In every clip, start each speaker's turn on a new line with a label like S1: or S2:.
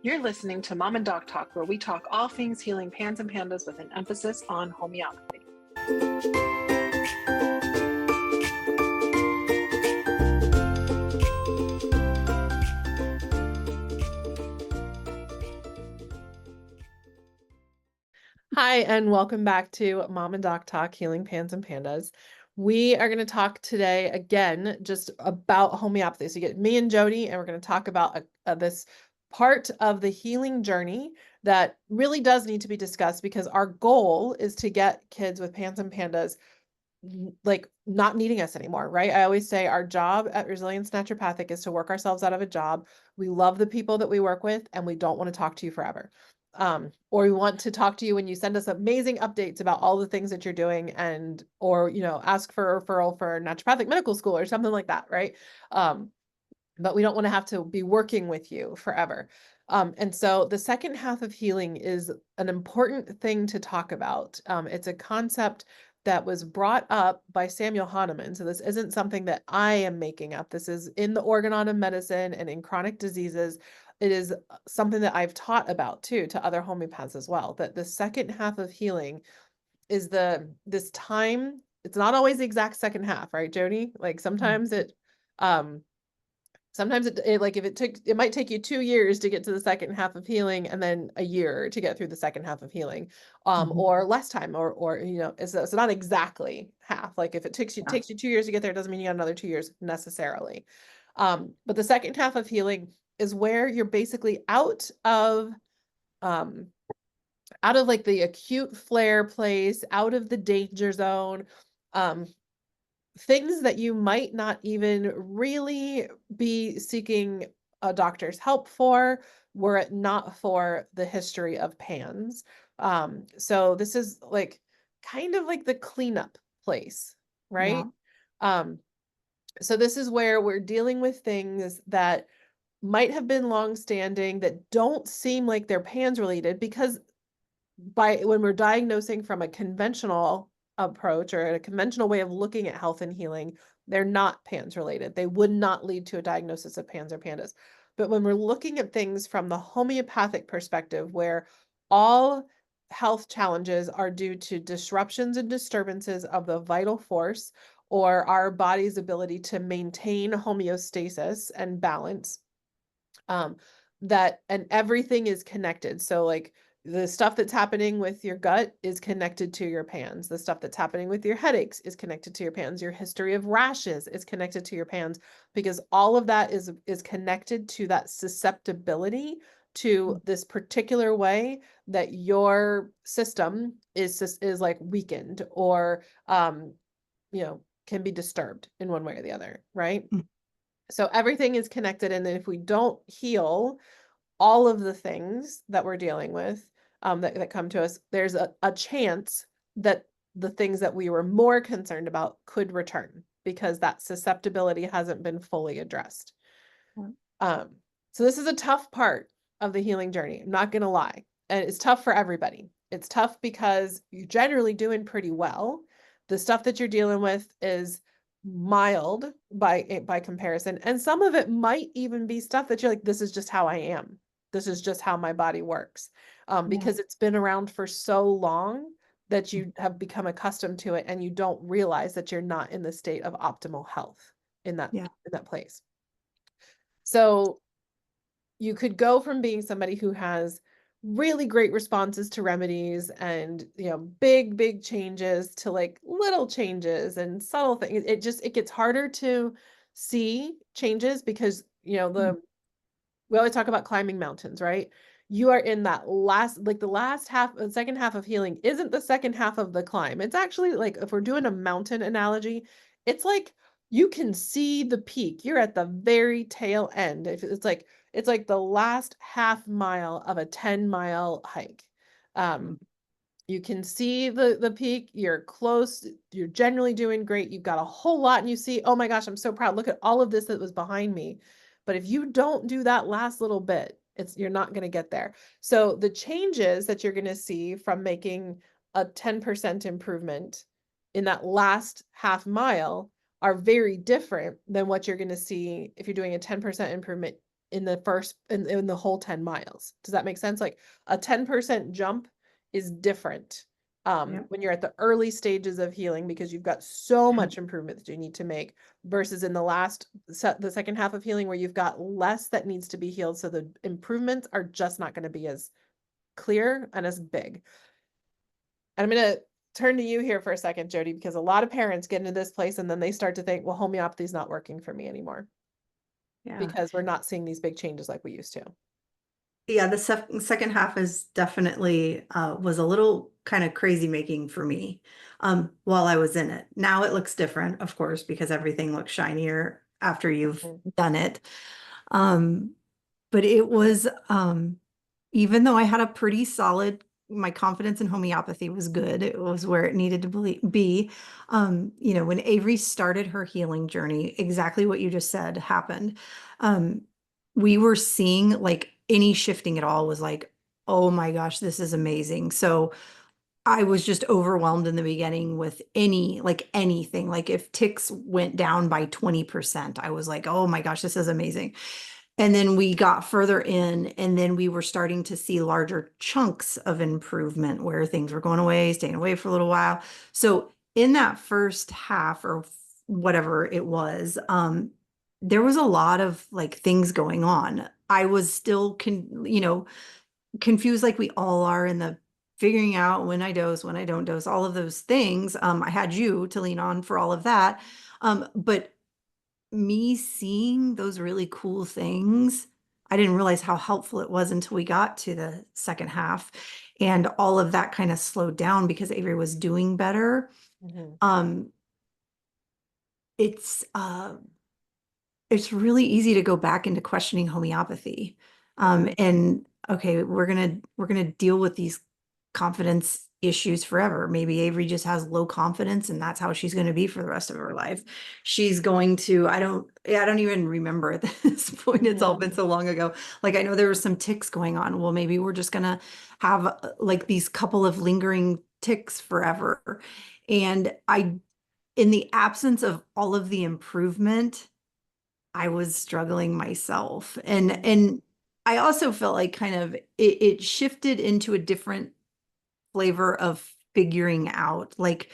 S1: You're listening to Mom and Doc Talk, where we talk all things healing pans and pandas with an emphasis on homeopathy. Hi, and welcome back to Mom and Doc Talk, Healing Pans and Pandas. We are going to talk today again just about homeopathy. So you get me and Jody, and we're going to talk about this part of the healing journey that really does need to be discussed, because our goal is to get kids with pans and pandas like not needing us anymore, right? I always say our job at Resilience Naturopathic is to work ourselves out of a job. We love the people that we work with, and we don't want to talk to you forever. Or we want to talk to you when you send us amazing updates about all the things that you're doing, and or ask for a referral for naturopathic medical school or something like that, right? But we don't want to have to be working with you forever. And so the second half of healing is an important thing to talk about. It's a concept that was brought up by Samuel Hahnemann. So this isn't something that I am making up. This is in the Organon of Medicine and in chronic diseases. It is something that I've taught about too to other homeopaths as well, that the second half of healing is this time. It's not always the exact second half, right, Jody? Like sometimes it like if it might take you 2 years to get to the second half of healing, and then a year to get through the second half of healing, or less time, or it's not exactly half. Like if it takes you 2 years to get there, it doesn't mean you got another 2 years necessarily. But the second half of healing is where you're basically um out of like the acute flare place, out of the danger zone, things that you might not even really be seeking a doctor's help for, were it not for the history of PANS. So this is like kind of like the cleanup place, right? So this is where we're dealing with things that might have been long-standing, that don't seem like they're PANS related, because when we're diagnosing from a conventional approach or a conventional way of looking at health and healing, they're not PANS related. They would not lead to a diagnosis of PANS or PANDAS. But when we're looking at things from the homeopathic perspective, where all health challenges are due to disruptions and disturbances of the vital force, or our body's ability to maintain homeostasis and balance, and everything is connected. So like the stuff that's happening with your gut is connected to your PANS. The stuff that's happening with your headaches is connected to your PANS. Your history of rashes is connected to your PANS, because all of that is connected to that susceptibility to this particular way that your system is like weakened, or can be disturbed in one way or the other, right? So everything is connected, and then if we don't heal all of the things that we're dealing with, that come to us, there's a chance that the things that we were more concerned about could return, because that susceptibility hasn't been fully addressed. So this is a tough part of the healing journey. I'm not going to lie. And it's tough for everybody. It's tough because you're generally doing pretty well. The stuff that you're dealing with is mild by comparison. And some of it might even be stuff that you're like, this is just how I am. This is just how my body works. Because it's been around for so long that you have become accustomed to it, and you don't realize that you're not in the state of optimal health in that place. So you could go from being somebody who has really great responses to remedies and, big changes, to like little changes and subtle things. It gets harder to see changes, because, we always talk about climbing mountains, right? You are in that the second half of healing isn't the second half of the climb. It's actually like, if we're doing a mountain analogy, it's like you can see the peak. You're at the very tail end. It's like the last half mile of a 10-mile hike. You can see the peak. You're close. You're generally doing great. You've got a whole lot, and you see, oh my gosh, I'm so proud. Look at all of this that was behind me. But if you don't do that last little bit, you're not going to get there. So the changes that you're going to see from making a 10% improvement in that last half mile are very different than what you're going to see if you're doing a 10% improvement in the whole 10 miles. Does that make sense? Like a 10% jump is different
S2: Yep.
S1: when you're at the early stages of healing because you've got so much improvement that you need to make versus in the second half of healing where you've got less that needs to be healed. So the improvements are just not going to be as clear and as big. And I'm going to turn to you here for a second, Jody, because a lot of parents get into this place and then they start to think, well, homeopathy is not working for me anymore
S2: Yeah.
S1: because we're not seeing these big changes like we used to.
S2: Yeah, the second half is definitely was a little kind of crazy making for me while I was in it. Now it looks different, of course, because everything looks shinier after you've
S1: Mhm.
S2: done it. Um, but it was even though I had a pretty solid, my confidence in homeopathy was good. It was where it needed to be. You know, when Avery started her healing journey, exactly what you just said happened. Um, we were seeing like any shifting at all was like, oh my gosh, this is amazing. So I was just overwhelmed in the beginning with anything. Like if ticks went down by 20%, I was like, oh my gosh, this is amazing. And then we got further in, and then we were starting to see larger chunks of improvement where things were going away, staying away for a little while. So in that first half or whatever it was, there was a lot of like things going on. I was still confused like we all are in the figuring out when I dose, when I don't dose, all of those things. I had you to lean on for all of that. But me seeing those really cool things, I didn't realize how helpful it was until we got to the second half. And all of that kind of slowed down because Avery was doing better.
S1: Mhm.
S2: Um, it's uh it's really easy to go back into questioning homeopathy.
S1: Mhm.
S2: And okay, we're gonna deal with these confidence issues forever. Maybe Avery just has low confidence and that's how she's going to be for the rest of her life. She's going to, I don't even remember at this point. It's all
S1: Mhm.
S2: been so long ago. Like I know there were some ticks going on. Well, maybe we're just going to have like these couple of lingering ticks forever. And in the absence of all of the improvement, I was struggling myself. And
S1: Mhm.
S2: I also felt like kind of it shifted into a different flavor of figuring out. Like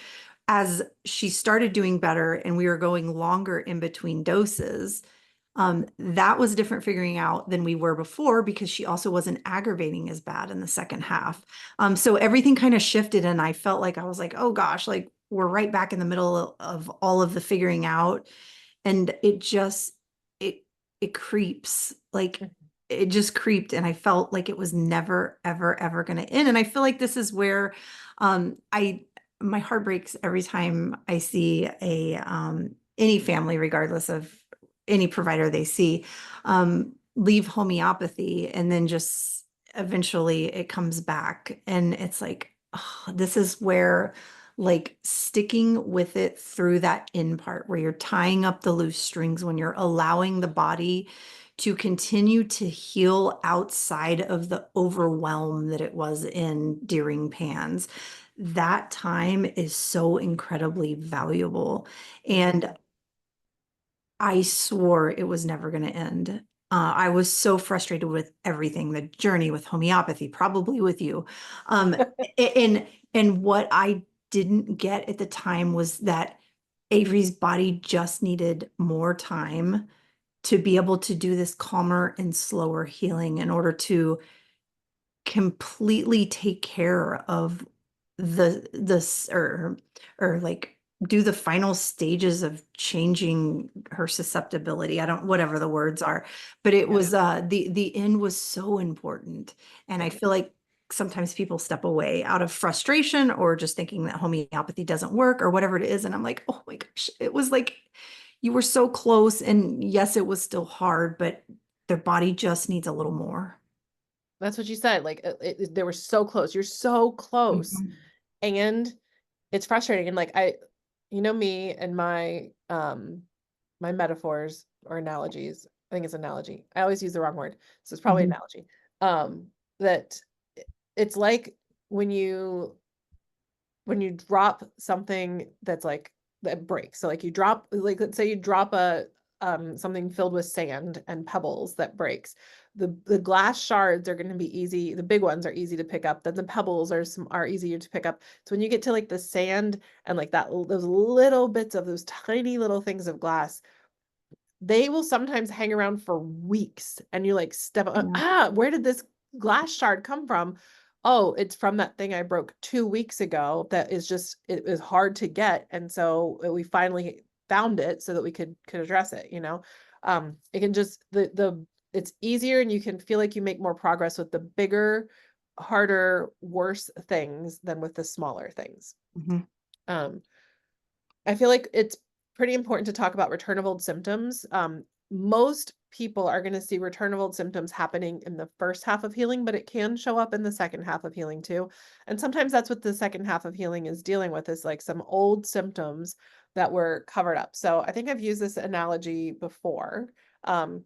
S2: as she started doing better and we were going longer in between doses, that was different figuring out than we were before because she also wasn't aggravating as bad in the second half. So everything kind of shifted and I felt like I was like, oh gosh, like we're right back in the middle of all of the figuring out. And it it creeps like
S1: Mhm.
S2: it just creeped and I felt like it was never ever going to end. And I feel like this is where I my heart breaks every time I see a any family regardless of any provider they see leave homeopathy and then just eventually it comes back and it's like oh, this is where like sticking with it through that end part where you're tying up the loose strings when you're allowing the body to continue to heal outside of the overwhelm that it was in during pans. That time is so incredibly valuable. And
S1: Mhm.
S2: I swore it was never going to end. I was so frustrated with everything, the journey with homeopathy, probably with you. Um, and what I didn't get at the time was that Avery's body just needed more time to be able to do this calmer and slower healing in order to completely take care of the or like do the final stages of changing her susceptibility. I don't whatever the words are, but it
S1: Yeah.
S2: was the end was so important. And I
S1: Yeah.
S2: feel like sometimes people step away out of frustration or just thinking that homeopathy doesn't work or whatever it is. And I'm like, oh my gosh, it was like you were so close. And yes, it was still hard, but their body just needs a little more.
S1: That's what you said. Like they were so close. You're so close.
S2: Mhm.
S1: And it's frustrating. And like you know me and my metaphors or analogies. I think it's analogy. I always use the wrong word. So it's probably
S2: Mhm.
S1: analogy. That it's like when you when you drop something that's like that breaks. So like you drop like let's say you drop something filled with sand and pebbles that breaks. The glass shards are going to be easy. The big ones are easy to pick up. Then the pebbles are easier to pick up. So when you get to like the sand and like those little bits of those tiny little things of glass, they will sometimes hang around for weeks, and you like step
S2: Yeah.
S1: where did this glass shard come from? Oh, it's from that thing I broke 2 weeks ago that is just, it is hard to get, and so we finally found it so that we could address it, you know. It can just it's easier, and you can feel like you make more progress with the bigger, harder, worse things than with the smaller things.
S2: Mhm.
S1: um I feel like it's pretty important to talk about return of old symptoms. Most people are going to see return of old symptoms happening in the first half of healing, but it can show up in the second half of healing too. And sometimes that's what the second half of healing is dealing with, is like some old symptoms that were covered up. So I think I've used this analogy before. Um,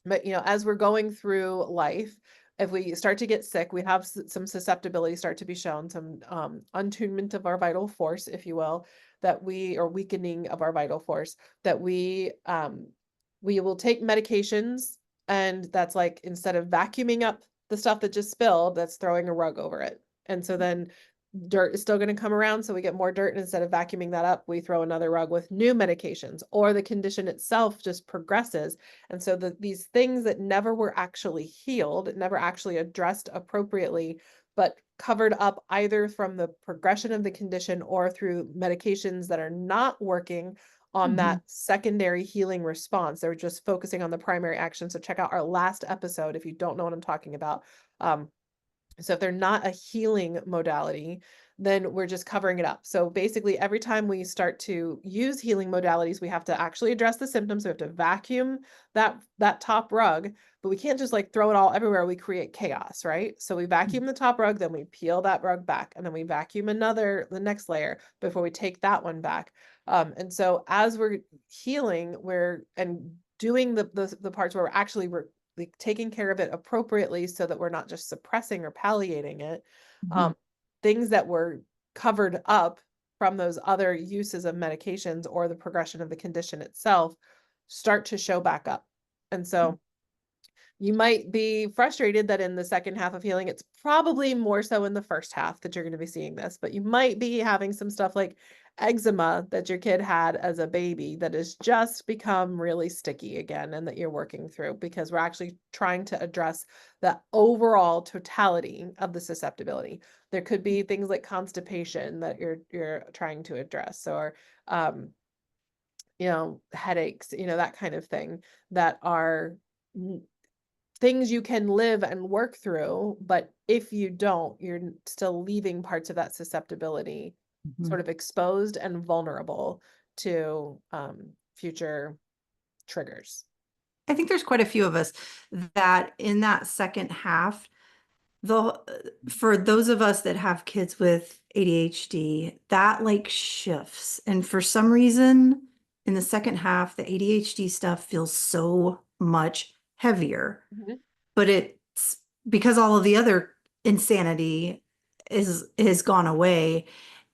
S1: but you know, as we're going through life, if we start to get sick, we have some susceptibility start to be shown, some untunement of our vital force, if you will, or weakening of our vital force, that we will take medications, and that's like, instead of vacuuming up the stuff that just spilled, that's throwing a rug over it. And so then dirt is still going to come around, so we get more dirt, and instead of vacuuming that up, we throw another rug with new medications, or the condition itself just progresses. And so these things that never were actually healed, never actually addressed appropriately, but covered up either from the progression of the condition or through medications that are not working on
S2: Mhm.
S1: that secondary healing response. They're just focusing on the primary action. So check out our last episode if you don't know what I'm talking about. So if they're not a healing modality, then we're just covering it up. So basically, every time we start to use healing modalities, we have to actually address the symptoms. We have to vacuum that top rug, but we can't just like throw it all everywhere. We create chaos, right? So we vacuum the top rug, then we peel that rug back, and then we vacuum the next layer before we take that one back. And so as we're healing, and doing the parts where we're actually like taking care of it appropriately so that we're not just suppressing or palliating it,
S2: Mhm.
S1: um, things that were covered up from those other uses of medications or the progression of the condition itself start to show back up. And so you might be frustrated that in the second half of healing, it's probably more so in the first half that you're going to be seeing this, but you might be having some stuff like eczema that your kid had as a baby that has just become really sticky again, and that you're working through, because we're actually trying to address the overall totality of the susceptibility. There could be things like constipation that you're trying to address, or headaches, that kind of thing, that are things you can live and work through, but if you don't, you're still leaving parts of that susceptibility
S2: Mhm.
S1: sort of exposed and vulnerable to future triggers.
S2: I think there's quite a few of us that in that second half, the for those of us that have kids with ADHD, that like shifts. And for some reason, in the second half, the ADHD stuff feels so much heavier.
S1: Mhm.
S2: But it's because all of the other insanity is gone away.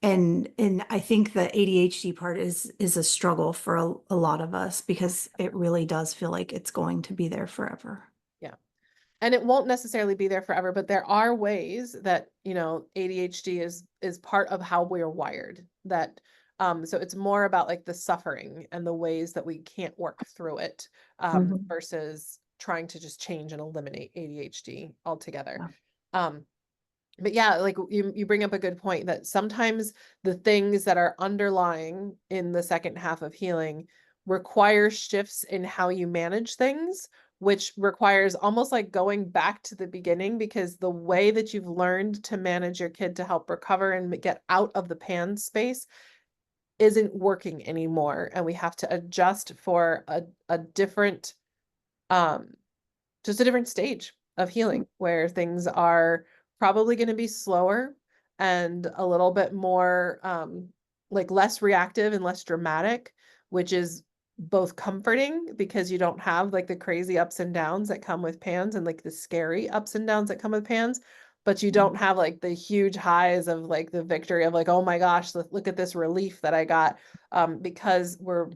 S2: And I think the ADHD part is a struggle for a lot of us because it really does feel like it's going to be there forever.
S1: Yeah. And it won't necessarily be there forever, but there are ways that, ADHD is part of how we're wired. That so it's more about like the suffering and the ways that we can't work through it,
S2: Mhm.
S1: versus trying to just change and eliminate ADHD altogether.
S2: Yeah.
S1: Um, but yeah, like you bring up a good point, that sometimes the things that are underlying in the second half of healing require shifts in how you manage things, which requires almost like going back to the beginning, because the way that you've learned to manage your kid to help recover and get out of the pan space isn't working anymore, and we have to adjust for a different um just a different stage of healing, where things are probably going to be slower and a little bit more like less reactive and less dramatic, which is both comforting because you don't have like the crazy ups and downs that come with pans, and like the scary ups and downs that come with pans, but you don't have like the huge highs of like the victory of like, oh my gosh, look at this relief that I got, because we're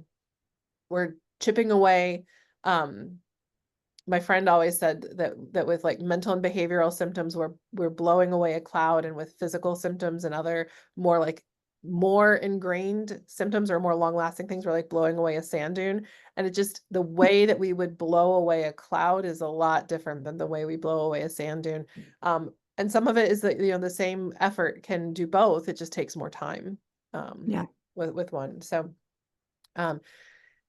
S1: chipping away. My friend always said that with like mental and behavioral symptoms, we're blowing away a cloud, and with physical symptoms and other more ingrained symptoms or more long-lasting things, we're like blowing away a sand dune. And it just, the way that we would blow away a cloud is a lot different than the way we blow away a sand dune. And some of it is that, the same effort can do both. It just takes more time
S2: Yeah.
S1: with one. Um,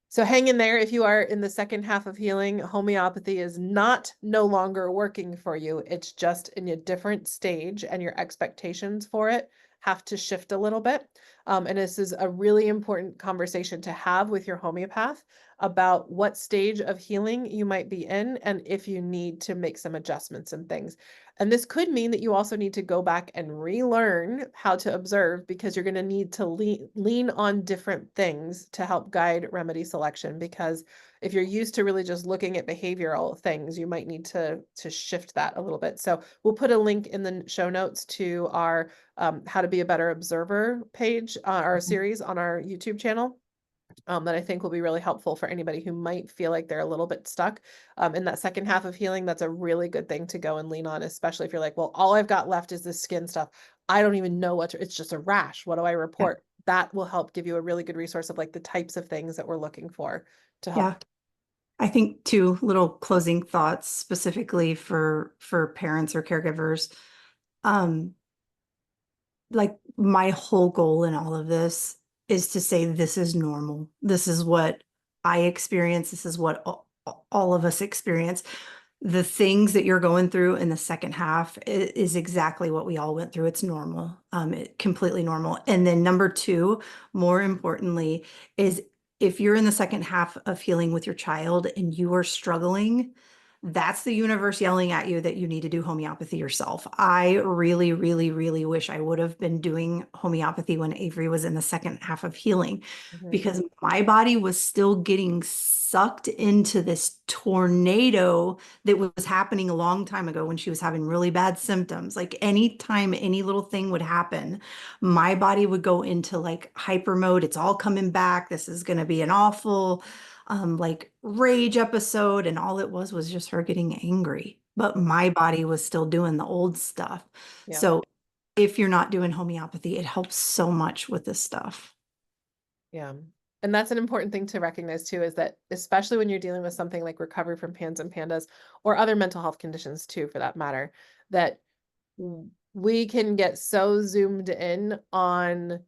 S1: so hang in there. If you are in the second half of healing, homeopathy is not no longer working for you. It's just in a different stage, and your expectations for it have to shift a little bit. And this is a really important conversation to have with your homeopath about what stage of healing you might be in, and if you need to make some adjustments and things. And this could mean that you also need to go back and relearn how to observe, because you're going to need to lean on different things to help guide remedy selection. Because if you're used to really just looking at behavioral things, you might need to shift that a little bit. So we'll put a link in the show notes to our How to Be a Better Observer page, our series on our YouTube channel. That I think will be really helpful for anybody who might feel like they're a little bit stuck in that second half of healing. That's a really good thing to go and lean on, especially if you're like, well, all I've got left is this skin stuff. I don't even know it's just a rash. What do I report? That will help give you a really good resource of like the types of things that we're looking for to help.
S2: Yeah. I think two little closing thoughts specifically for parents or caregivers. Like my whole goal in all of this is to say this is normal. This is what I experience. This is what all of us experience. The things that you're going through in the second half is exactly what we all went through. It's normal, completely normal. And then number two, more importantly, is if you're in the second half of healing with your child and you are struggling, that's the universe yelling at you that you need to do homeopathy yourself. I really, really, really wish I would have been doing homeopathy when Avery was in the second half of healing, because my body was still getting sucked into this tornado that was happening a long time ago when she was having really bad symptoms. Like anytime any little thing would happen, my body would go into like hyper mode. It's all coming back. This is going to be an awful like rage episode. And all it was just her getting angry. But my body was still doing the old stuff.
S1: Yeah.
S2: So if you're not doing homeopathy, it helps so much with this stuff.
S1: Yeah. And that's an important thing to recognize too, is that especially when you're dealing with something like recovery from PANS and PANDAS, or other mental health conditions too, for that matter, that we can get so zoomed in on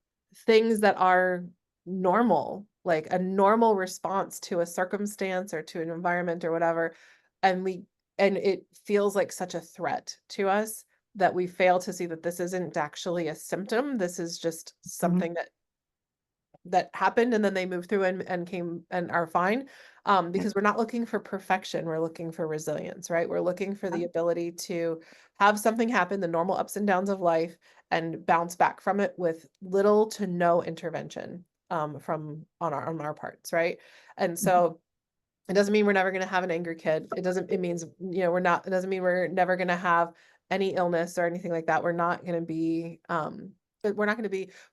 S1: things that are normal, like a normal response to a circumstance or to an environment or whatever. And it feels like such a threat to us that we fail to see that this isn't actually a symptom. This is just something that happened, and then they moved through and came and are fine. Because we're not looking for perfection, we're looking for resilience, right? We're looking for the ability to have something happen, the normal ups and downs of life, and bounce back from it with little to no intervention from on our parts, right? And so it doesn't mean we're never going to have an angry kid. It means, it doesn't mean we're never going to have any illness or anything like that. We're not going to be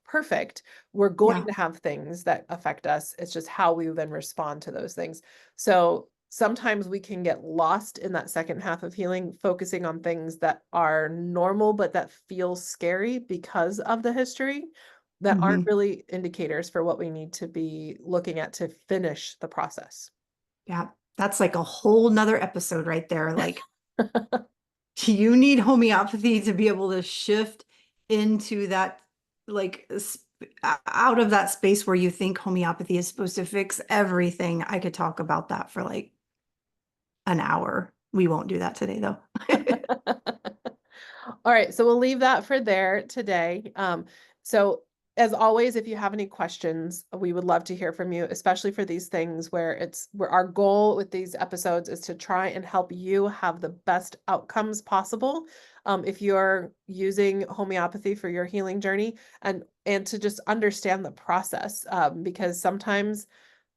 S1: perfect. We're going to have things that affect us. It's just how we then respond to those things. So sometimes we can get lost in that second half of healing, focusing on things that are normal, but that feel scary because of the history, that aren't really indicators for what we need to be looking at to finish the process.
S2: Yeah, that's like a whole nother episode right there. Like you need homeopathy to be able to shift into that, like out of that space where you think homeopathy is supposed to fix everything. I could talk about that for like an hour. We won't do that today though.
S1: All right, so we'll leave that for there today. So as always, if you have any questions, we would love to hear from you, especially for these things where our goal with these episodes is to try and help you have the best outcomes possible. If you're using homeopathy for your healing journey, and to just understand the process, because sometimes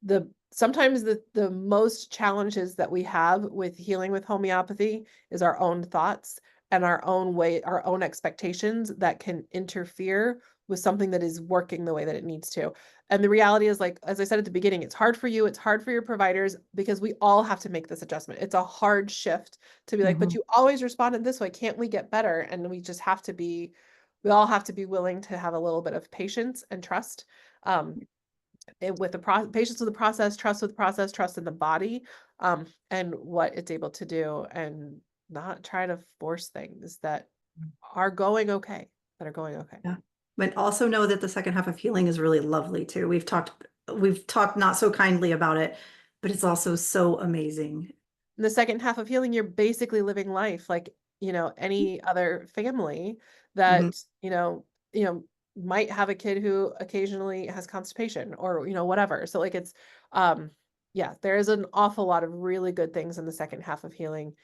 S1: the most challenges that we have with healing with homeopathy is our own thoughts and our own expectations that can interfere with something that is working the way that it needs to. And the reality is, like, as I said at the beginning, it's hard for you, it's hard for your providers, because we all have to make this adjustment. It's a hard shift to be like, but
S2: Mhm.
S1: you always responded this way. Can't we get better? And we all have to be willing to have a little bit of patience and trust. Um, with the patience with the process, trust with the process, trust in the body, and what it's able to do, and not try to force things that are going okay, that are going okay.
S2: Yeah. But also know that the second half of healing is really lovely too. We've talked not so kindly about it, but it's also so amazing.
S1: In the second half of healing, you're basically living life like, any other family
S2: Mhm.
S1: that, might have a kid who occasionally has constipation or, whatever. So like um, yeah, there is an awful lot of really good things in the second half of healing,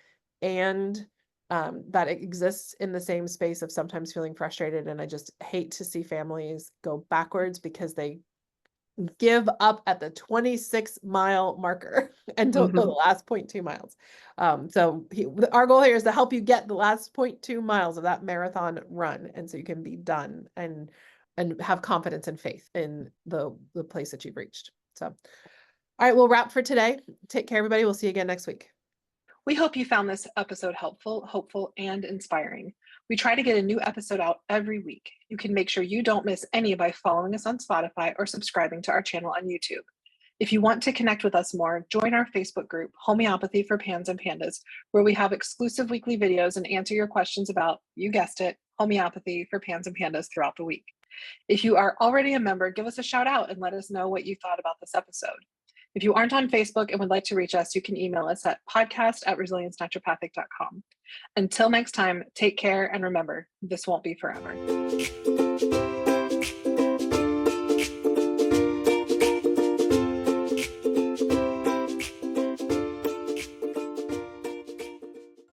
S1: and that it exists in the same space of sometimes feeling frustrated. And I just hate to see families go backwards because they give up at the 26-mile marker and don't go the
S2: Mhm.
S1: last 0.2 miles. Our goal here is to help you get the last 0.2 miles of that marathon run, and so you can be done and have confidence and faith in the place that you've reached. So, all right, we'll wrap for today. Take care, everybody. We'll see you again next week.
S3: We hope you found this episode helpful, hopeful, and inspiring. We try to get a new episode out every week. You can make sure you don't miss any by following us on Spotify or subscribing to our channel on YouTube. If you want to connect with us more, join our Facebook group, Homeopathy for Pans and Pandas, where we have exclusive weekly videos and answer your questions about, you guessed it, homeopathy for pans and pandas throughout the week. If you are already a member, give us a shout out and let us know what you thought about this episode. If you aren't on Facebook and would like to reach us, you can email us at podcast@resiliencenaturopathic.com. Until next time, take care and remember, this won't be forever.